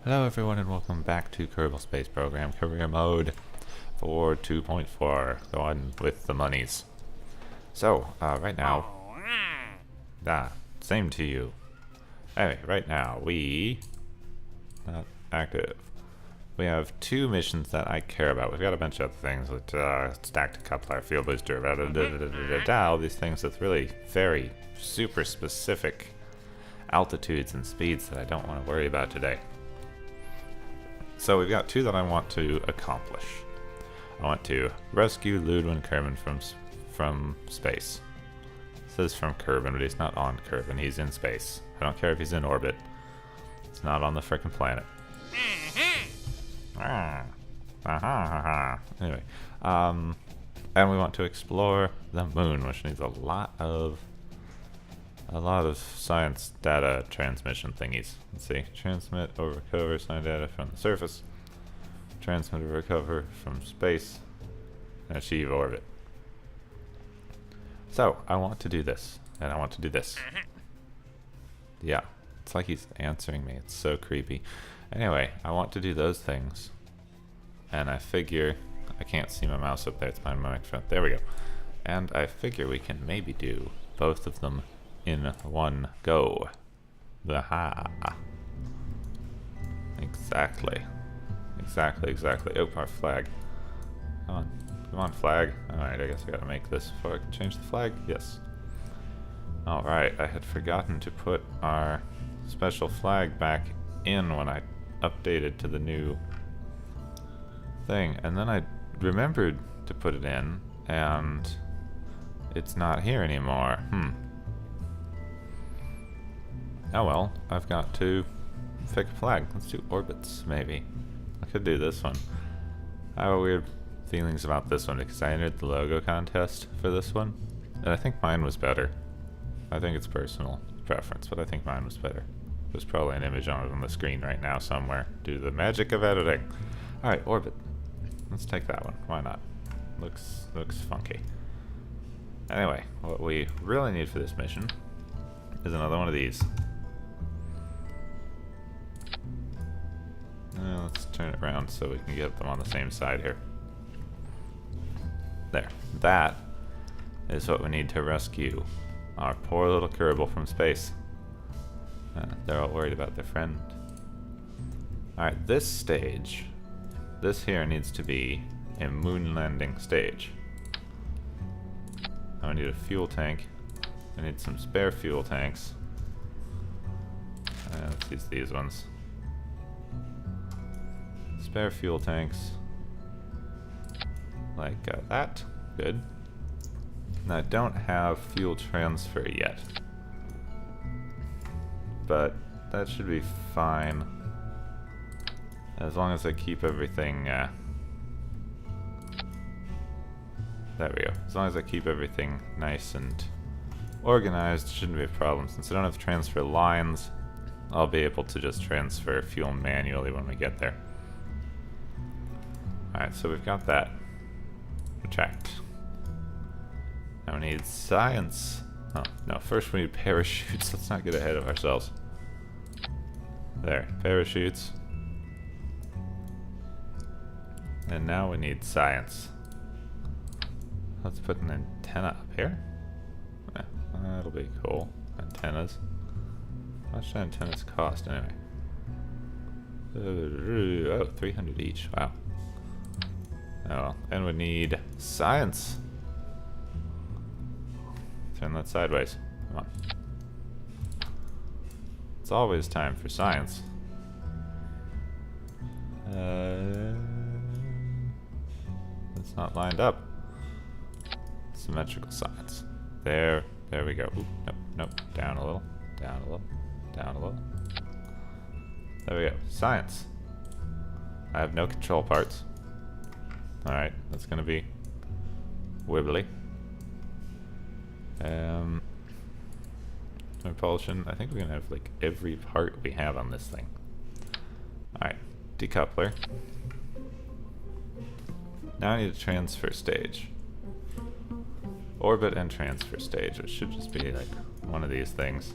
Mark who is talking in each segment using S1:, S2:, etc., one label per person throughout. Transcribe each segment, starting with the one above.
S1: Hello everyone and welcome back to Kerbal Space Program Career Mode for 2.4, the one with the monies. So, right now... same to you. Anyway, right now we... not active. We have two missions that I care about. We've got a bunch of other things with stacked coupler, field booster, all these things with really very super specific altitudes and speeds that I don't want to worry about today. So we've got two that I want to accomplish. I want to rescue Ludwig Kerbin from space. It says from Kerbin, but he's not on Kerbin, he's in space. I don't care if he's in orbit. It's not on the frickin' planet. Anyway, and we want to explore the moon, which needs a lot of science data transmission thingies. Let's see. Transmit or recover science data from the surface. Transmit or recover from space. And achieve orbit. So, I want to do this. And I want to do this. Yeah. It's like he's answering me. It's so creepy. Anyway, I want to do those things. And I figure... I can't see my mouse up there. It's behind my microphone. There we go. And I figure we can maybe do both of them in one go. Aha. Exactly. Exactly. Oh, our flag. Come on, flag. Alright, I guess I gotta make this before I can change the flag. Yes. Alright, I had forgotten to put our special flag back in when I updated to the new thing. And then I remembered to put it in, and it's not here anymore. Oh well, I've got to pick a flag. Let's do orbits, maybe. I could do this one. I have weird feelings about this one because I entered the logo contest for this one, and I think mine was better. I think it's personal preference, but I think mine was better. There's probably an image on it on the screen right now somewhere due to the magic of editing. Alright, orbit. Let's take that one. Why not? Looks funky. Anyway, what we really need for this mission is another one of these. Let's turn it around so we can get them on the same side here. There. That is what we need to rescue our poor little Kerbal from space. They're all worried about their friend. Alright, this stage, this here needs to be a moon landing stage. I need a fuel tank. I need some spare fuel tanks. Let's use these ones. Spare fuel tanks. Like that. Good. Now I don't have fuel transfer yet. But that should be fine. As long as I keep everything... there we go. As long as I keep everything nice and organized, it shouldn't be a problem. Since I don't have transfer lines, I'll be able to just transfer fuel manually when we get there. Alright, so we've got that. Checked. Now we need science. Oh, no, first we need parachutes. Let's not get ahead of ourselves. There, parachutes. And now we need science. Let's put an antenna up here. That'll be cool. Antennas. How much do antennas cost anyway? Oh, 300 each. Wow. Oh well. And we need science. Turn that sideways. Come on. It's always time for science. It's not lined up. Symmetrical science. There we go. Ooh, nope. Down a little. Down a little. Down a little. There we go. Science. I have no control parts. Alright, that's gonna be wibbly. Repulsion. I think we're gonna have like every part we have on this thing. Alright, decoupler. Now I need a transfer stage. Orbit and transfer stage, which should just be like one of these things.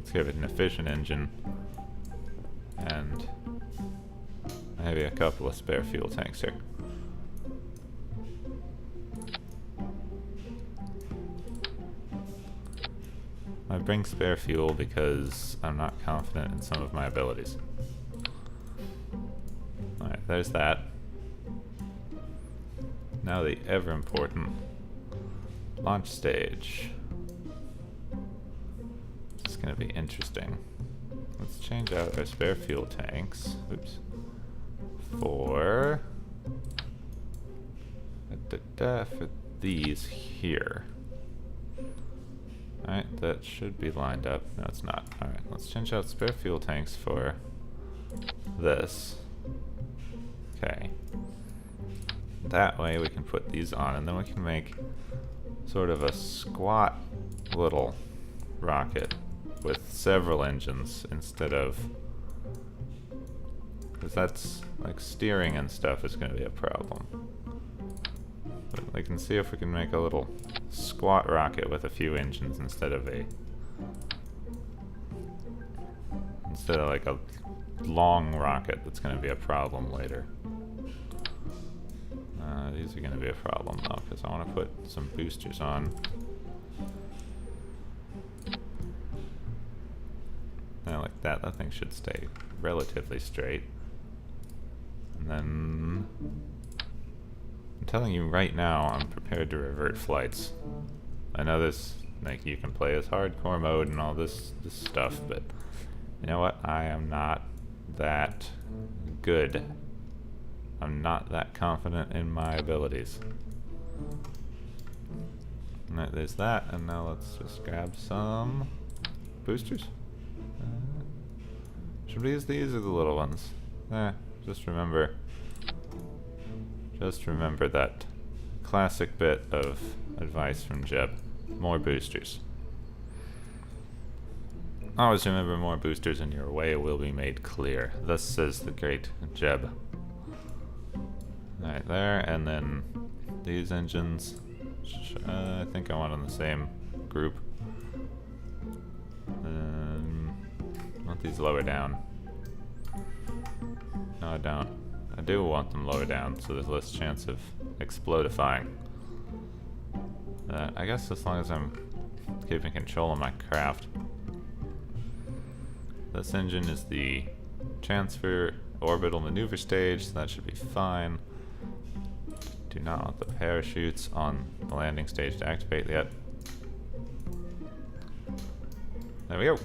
S1: Let's give it an efficient engine. And maybe a couple of spare fuel tanks here. I bring spare fuel because I'm not confident in some of my abilities. Alright, there's that. Now the ever important launch stage. This is going to be interesting. Let's change out our spare fuel tanks. Oops. For these here. Alright, that should be lined up. No, it's not. Alright, let's change out spare fuel tanks for this. Okay. That way we can put these on, and then we can make sort of a squat little rocket with several engines instead of... because that's, like, steering and stuff is going to be a problem. But we can see if we can make a little squat rocket with a few engines instead of like a long rocket that's going to be a problem later. These are going to be a problem though, because I want to put some boosters on. Yeah, like that. That thing should stay relatively straight. And then... I'm telling you right now, I'm prepared to revert flights. I know this, like, you can play as hardcore mode and all this stuff, but you know what? I am not that good. I'm not that confident in my abilities. Alright, there's that, and now let's just grab some boosters. Should we use these or the little ones? Just remember that classic bit of advice from Jeb. More boosters. Always remember more boosters and your way will be made clear. Thus says the great Jeb. Alright, there, and then these engines. I think I want in the same group. I want these lower down. No, I don't. I do want them lower down, so there's less chance of explodifying. I guess as long as I'm keeping control of my craft. This engine is the transfer orbital maneuver stage, so that should be fine. Do not want the parachutes on the landing stage to activate yet. There we go.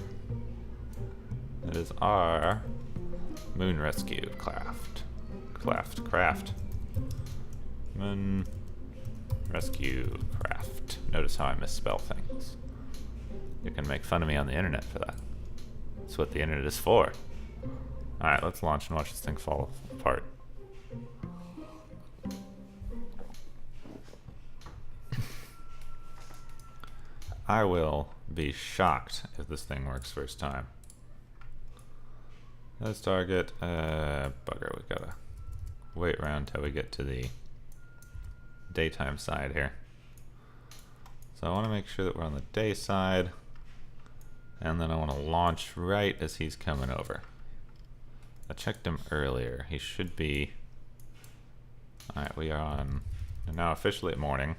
S1: That is our moon rescue craft. Moon rescue craft. Notice how I misspell things. You can make fun of me on the internet for that. That's what the internet is for. Alright, let's launch and watch this thing fall apart. I will be shocked if this thing works first time. Let's target, bugger, we gotta wait around till we get to the daytime side here. So I want to make sure that we're on the day side, and then I want to launch right as he's coming over. I checked him earlier. He should be... Alright, we are on... We're now officially at morning.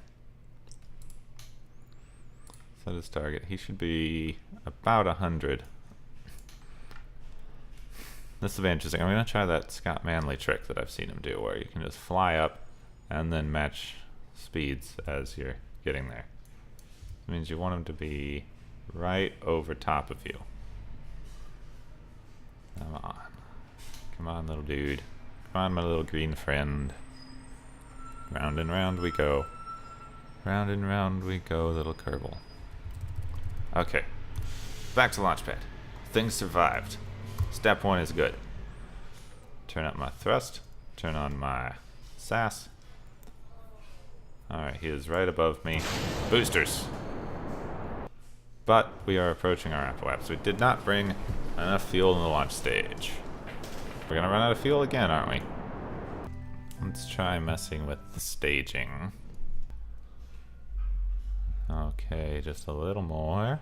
S1: Set his target. He should be about 100. This will be interesting. I'm going to try that Scott Manley trick that I've seen him do, where you can just fly up and then match speeds as you're getting there. It means you want him to be right over top of you. Come on. Come on, little dude. Come on, my little green friend. Round and round we go. Round and round we go, little kerbal. Okay. Back to launchpad. Things survived. Step 1 is good. Turn up my thrust. Turn on my SAS. Alright, he is right above me. Boosters! But we are approaching our apoapse. We did not bring enough fuel in the launch stage. We're gonna run out of fuel again, aren't we? Let's try messing with the staging. Okay, just a little more.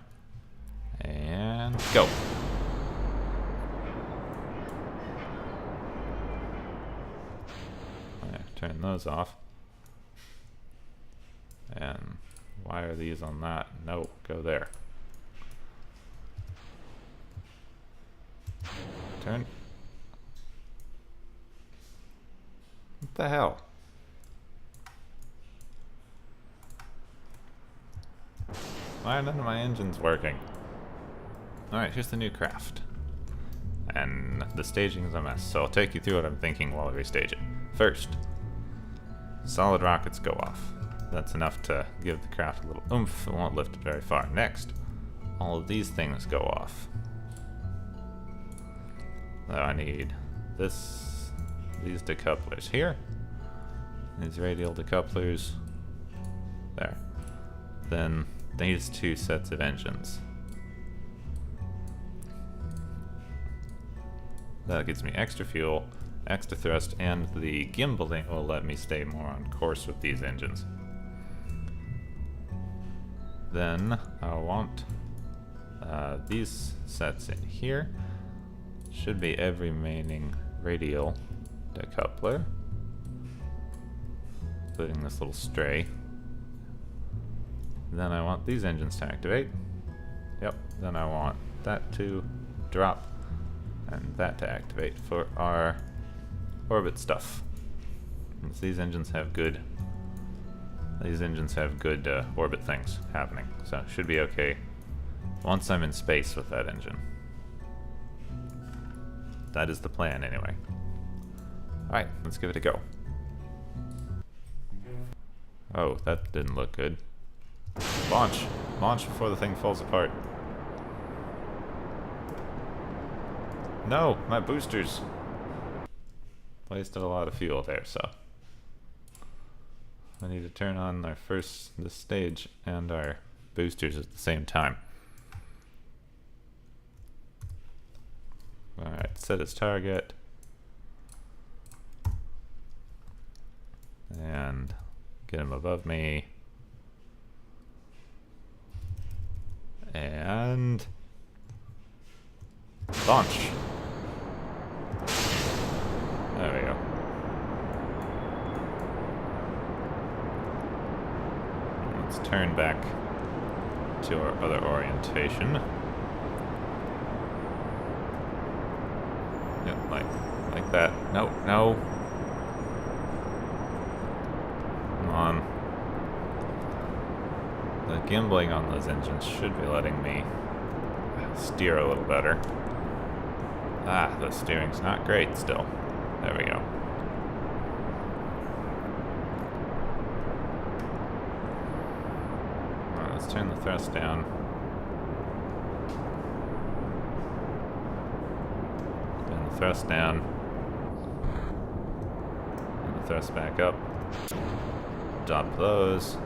S1: And go. Turn those off. And why are these on that? No, go there. Turn. What the hell? Why are none of my engines working? Alright, here's the new craft. And the staging is a mess, so I'll take you through what I'm thinking while we stage it. First, solid rockets go off. That's enough to give the craft a little oomph. It won't lift it very far. Next, all of these things go off. So I need these decouplers here. These radial decouplers. There. Then these two sets of engines. That gives me extra fuel, extra thrust, and the gimbaling will let me stay more on course with these engines. Then I'll want these sets in here. Should be every remaining radial decoupler, including this little stray. Then I want these engines to activate. Yep, then I want that to drop and that to activate for our orbit stuff. Since these engines have good orbit things happening, so it should be okay once I'm in space with that engine. That is the plan anyway. Alright, let's give it a go. Oh, that didn't look good. Launch! Launch before the thing falls apart. No! My boosters! Wasted a lot of fuel there, so I need to turn on this stage and our boosters at the same time. Alright, set its target. And get him above me. And launch. There we go. Let's turn back to our other orientation. Yep, like that. No, no. Come on. The gimbaling on those engines should be letting me steer a little better. Ah, the steering's not great still. There we go. Alright, let's turn the thrust down. Turn the thrust down. And the thrust back up. Drop those.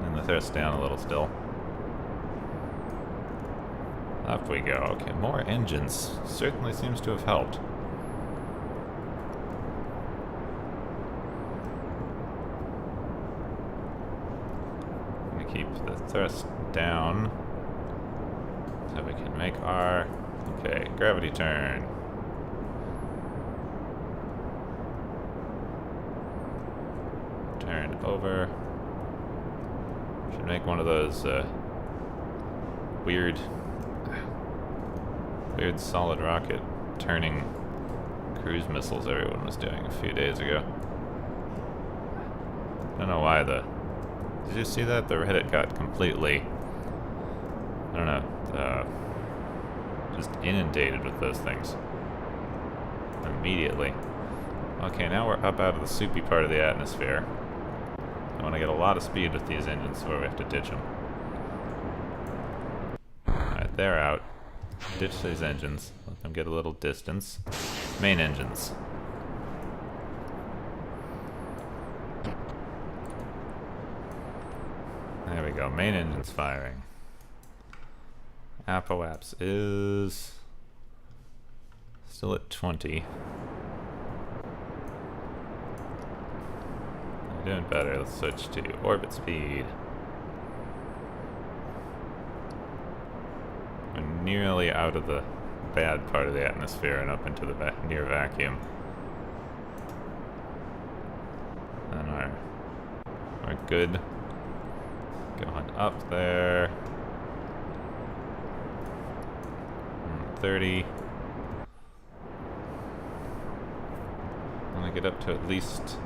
S1: And the thrust down a little still. Up we go. Okay, more engines. Certainly seems to have helped. I'm gonna keep the thrust down so we can make our... Okay, gravity turn. Turn over. Should make one of those weird solid rocket turning cruise missiles everyone was doing a few days ago. I don't know why did you see that? The Reddit got completely, I don't know, just inundated with those things. Immediately. Okay, now we're up out of the soupy part of the atmosphere. I want to get a lot of speed with these engines before we have to ditch them. Alright, they're out. Ditch these engines. Let them get a little distance. Main engines. There we go. Main engines firing. Apoaps is still at 20. We're doing better. Let's switch to orbit speed. nearly out of the bad part of the atmosphere and up into the near vacuum. And our good going up there. 30. I want to get up to at least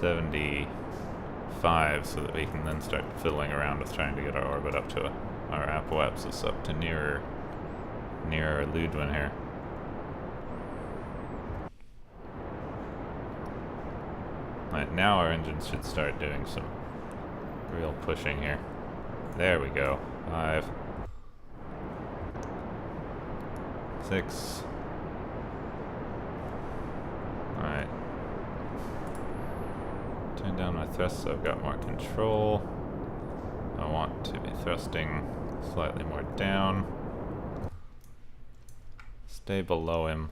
S1: 75 so that we can then start fiddling around with trying to get our orbit up to our apoapsis up to nearer Ludwin here. Alright, now our engines should start doing some real pushing here. There we go. 5, 6. Alright. Turn down my thrust so I've got more control. I want to be thrusting slightly more down. Stay below him.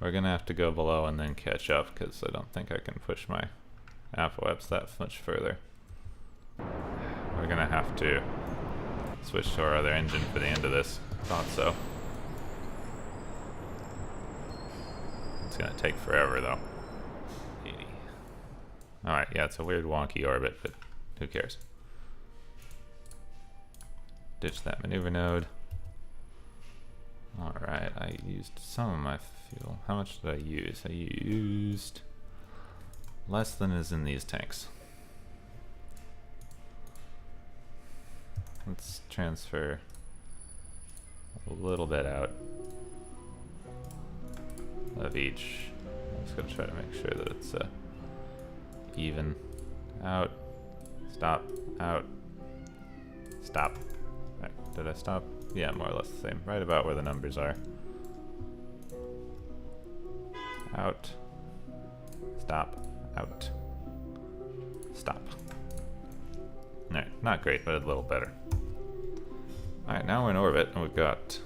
S1: We're gonna have to go below and then catch up because I don't think I can push my apoaps that much further. We're gonna have to switch to our other engine for the end of this. Thought so. It's gonna take forever though. 80. Alright, yeah, it's a weird wonky orbit, but who cares? Ditch that maneuver node. Alright, I used some of my fuel. How much did I use? I used less than is in these tanks. Let's transfer a little bit out of each. I'm just gonna try to make sure that it's even. Out. Stop. Out. Stop. Right, did I stop? Yeah, more or less the same. Right about where the numbers are. Out. Stop. Out. Stop. Alright, not great, but a little better. Alright, now we're in orbit, and we've got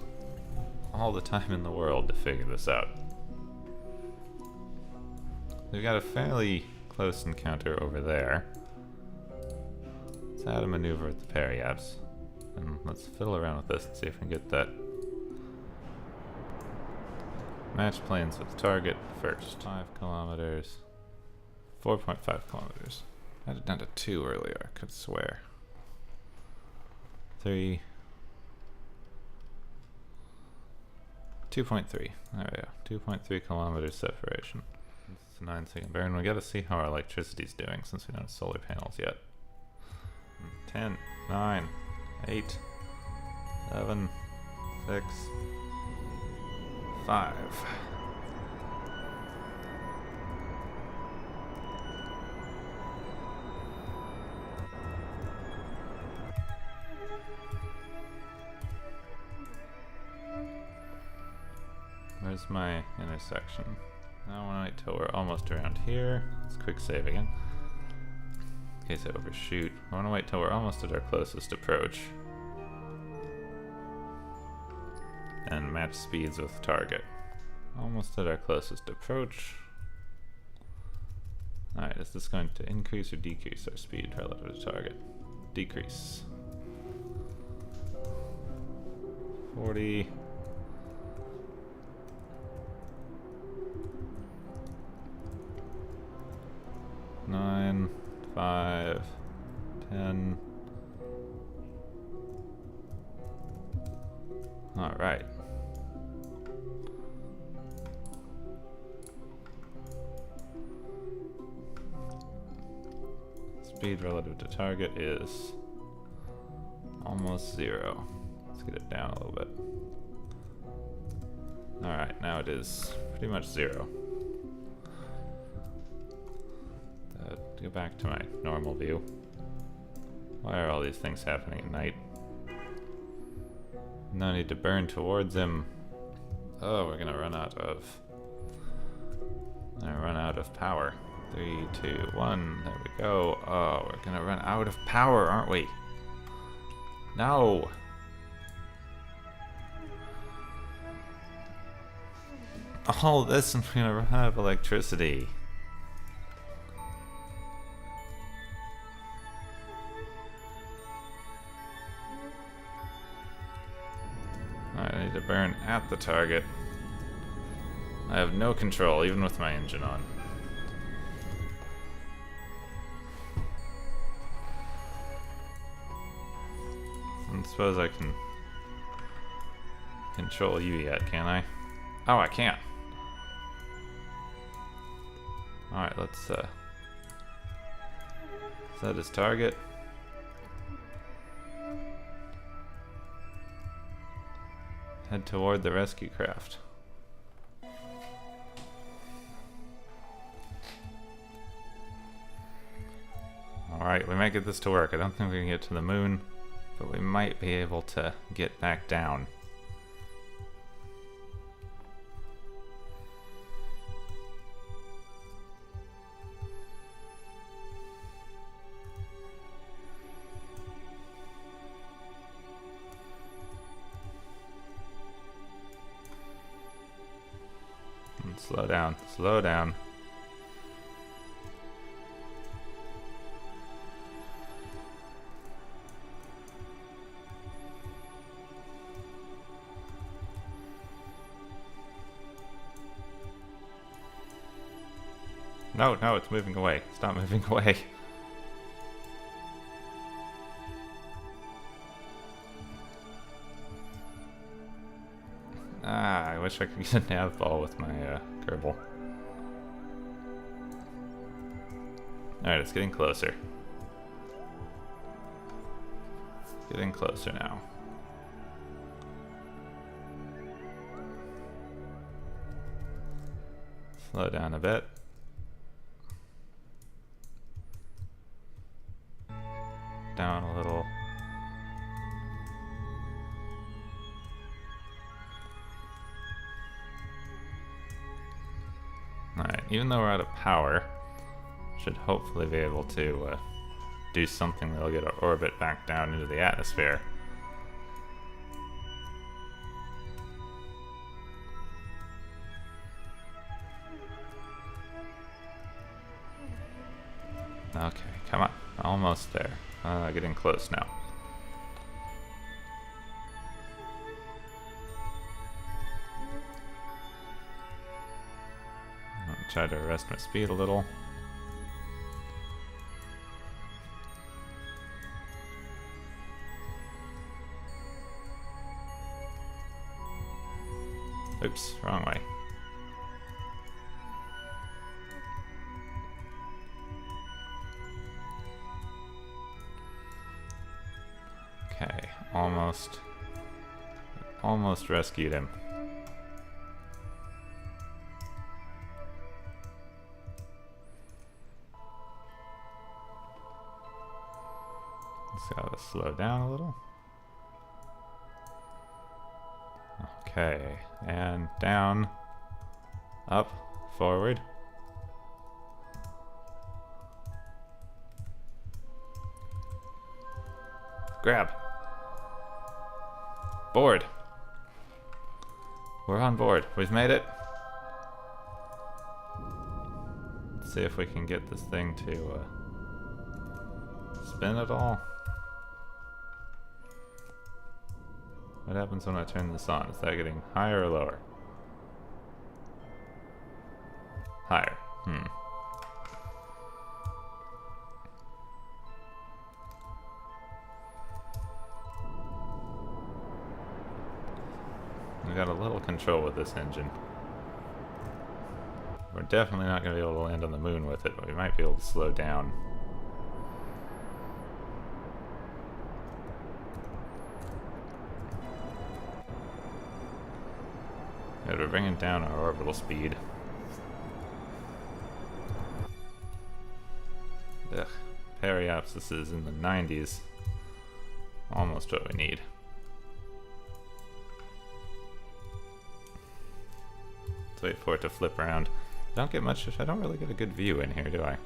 S1: all the time in the world to figure this out. We've got a fairly close encounter over there. Let's add a maneuver with the periaps. And let's fiddle around with this and see if we can get that. Match planes with target first. 5 kilometers. 4.5 kilometers. I had it down to 2 earlier, I could swear. 3. 2.3. There we go. 2.3 kilometers separation. It's a 9-second burn. We gotta see how our electricity's doing since we don't have solar panels yet. 10, 9, 8, 7, 6, 5. Where's my intersection? Now I want to wait till we're almost around here. Let's quick save again. In case I overshoot. I want to wait till we're almost at our closest approach. And match speeds with target. Almost at our closest approach. Alright, is this going to increase or decrease our speed relative to target? Decrease. 40. 9, 5, 10. All right. Speed relative to target is almost 0. Let's get it down a little bit. All right, now it is pretty much 0. Go back to my normal view. Why are all these things happening at night? No need to burn towards him. Oh, we're gonna run out of power. 3, 2, 1. There we go. Oh, we're gonna run out of power, aren't we? No. All this, and we're gonna run out of electricity. burn at the target. I have no control, even with my engine on. I don't suppose I can control you yet, can I? Oh, I can't. Alright, let's set his target. Head toward the rescue craft. Alright, we might get this to work. I don't think we can get to the moon, but we might be able to get back down. Slow down, slow down. No, no, it's moving away. Stop moving away. Ah, I wish I could get a nav ball with my kerbal. Alright, it's getting closer. Getting closer now. Slow down a bit. Down a little. Alright, even though we're out of power, should hopefully be able to do something that'll get our orbit back down into the atmosphere. Okay, come on. Almost there. Getting close now. I'll try to arrest my speed a little. Oops, wrong way. Okay, almost rescued him. Just gotta slow down a little. Okay, and down, up, forward. Grab. Board. We're on board. We've made it. Let's see if we can get this thing to spin at all. What happens when I turn this on? Is that getting higher or lower? Higher. We got a little control with this engine. We're definitely not going to be able to land on the moon with it, but we might be able to slow down. Yeah, we're bringing down our orbital speed. Ugh, periapsis is in the 90s. Almost what we need. Let's wait for it to flip around. I don't get much, I don't really get a good view in here, do I?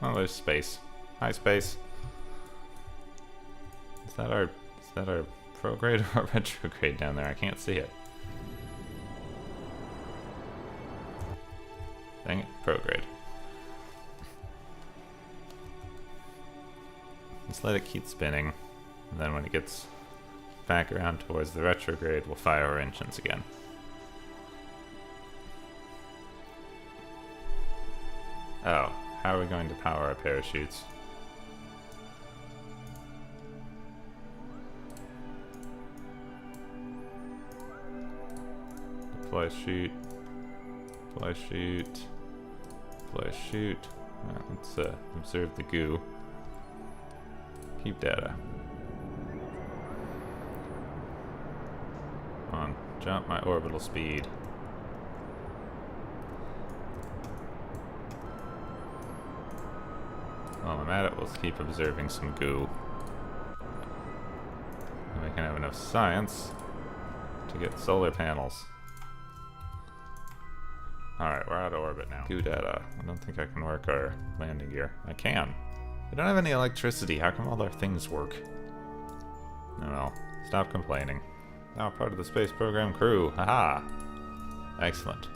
S1: Oh, there's space. Hi, space. Is that our prograde or our retrograde down there? I can't see it. Dang it, prograde. Just let it keep spinning, and then when it gets back around towards the retrograde, we'll fire our engines again. Oh, how are we going to power our parachutes? Deploy shoot. Deploy shoot. Deploy shoot. Right, let's observe the goo. Keep data. Come on, jump my orbital speed. While I'm at it, we'll keep observing some goo. And we can have enough science to get solar panels. Alright, we're out of orbit now. Goo data. I don't think I can work our landing gear. I can. We don't have any electricity. How come all our things work? Oh well. Stop complaining. Now part of the space program crew. Haha! Excellent.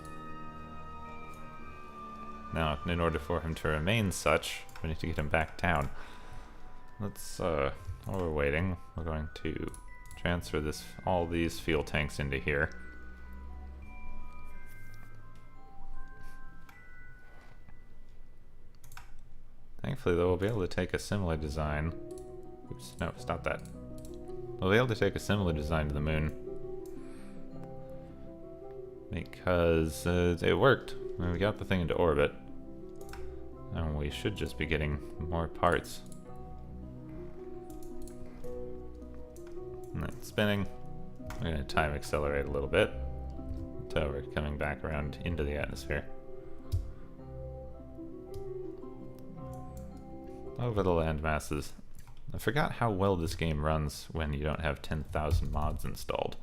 S1: Now, in order for him to remain such, we need to get him back down. Let's, while we're waiting, we're going to transfer all these fuel tanks into here. Thankfully, though, we'll be able to take a similar design. Oops, no, stop that. We'll be able to take a similar design to the moon. Because it worked. I mean, we got the thing into orbit. And we should just be getting more parts. And that's spinning. We're going to time accelerate a little bit until we're coming back around into the atmosphere. Over the land masses. I forgot how well this game runs when you don't have 10,000 mods installed.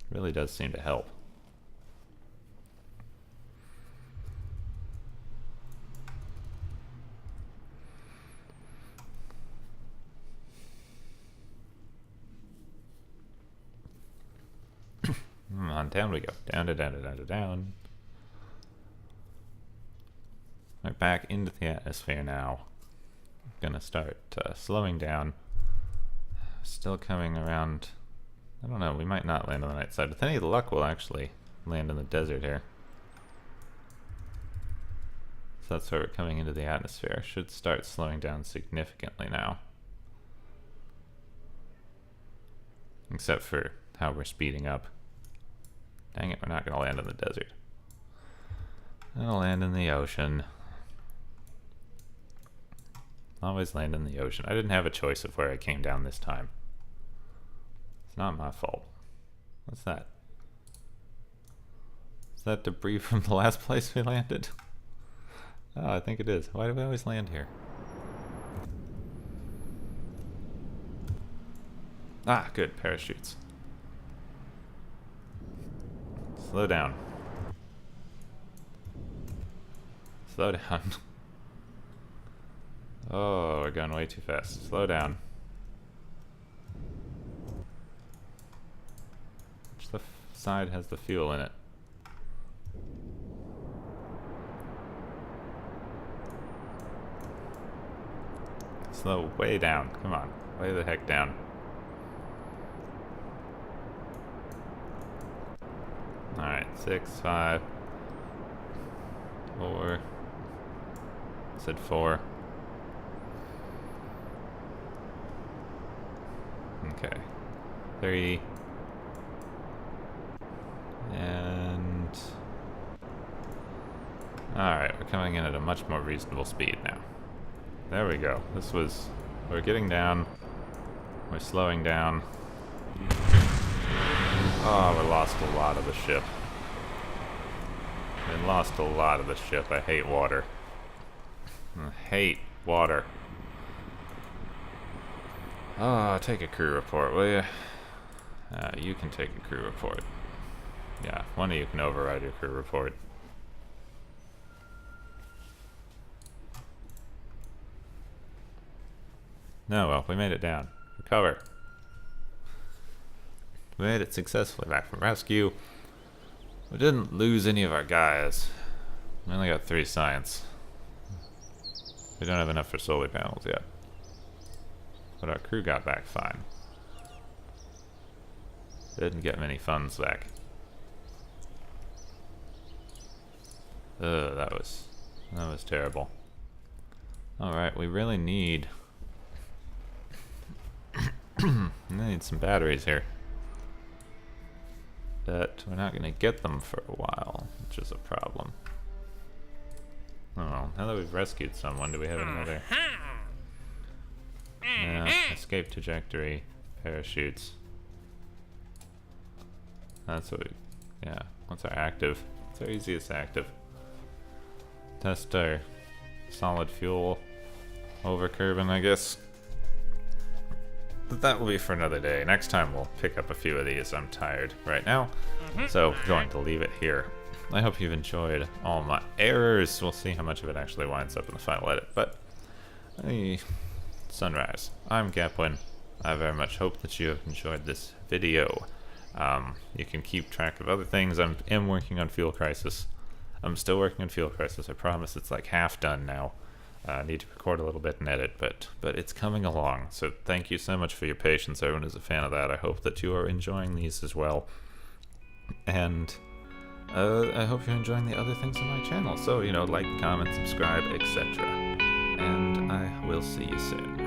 S1: It really does seem to help. On, down we go. Down, down, down, down, down. We're back into the atmosphere now. Gonna start slowing down. Still coming around. I don't know, we might not land on the right side. With any luck, we'll actually land in the desert here. So that's where we're coming into the atmosphere. Should start slowing down significantly now. Except for how we're speeding up. Dang it, we're not gonna land in the desert. We're gonna land in the ocean. Always land in the ocean. I didn't have a choice of where I came down this time. It's not my fault. What's that? Is that debris from the last place we landed? Oh, I think it is. Why do we always land here? Ah, good. Parachutes. Slow down. Slow down. Oh, we're going way too fast. Slow down. Which side has the fuel in it? Slow way down. Come on. Way the heck down. Alright, 6, 5, 4. Said 4. Okay. 3. And... Alright, we're coming in at a much more reasonable speed now. There we go. We're getting down. We're slowing down. Oh, we lost a lot of the ship. We lost a lot of the ship. I hate water. I hate water. Oh, take a crew report, will you? You can take a crew report. Yeah, one of you can override your crew report. No, well, we made it down. Recover. We made it successfully back from rescue. We didn't lose any of our guys. We only got 3 science. We don't have enough for solar panels yet. but our crew got back fine. Didn't get many funds back. Ugh, that was terrible. Alright, we really need some batteries here. But we're not gonna get them for a while, which is a problem. Oh well, now that we've rescued someone, do we have any other? Yeah, escape trajectory, parachutes. That's what we, yeah, what's our active? What's our easiest active? Test our solid fuel over Kerbin, I guess. But that will be for another day. Next time we'll pick up a few of these. I'm tired right now, so going to leave it here. I hope you've enjoyed all my errors. We'll see how much of it actually winds up in the final edit. But, sunrise. I'm Gepwin. I very much hope that you have enjoyed this video. You can keep track of other things. I am working on Fuel Crisis. I'm still working on Fuel Crisis. I promise it's like half done now. I need to record a little bit and edit, but it's coming along. So thank you so much for your patience. Everyone is a fan of that. I hope that you are enjoying these as well. And I hope you're enjoying the other things on my channel. So, like, comment, subscribe, etc. And I will see you soon.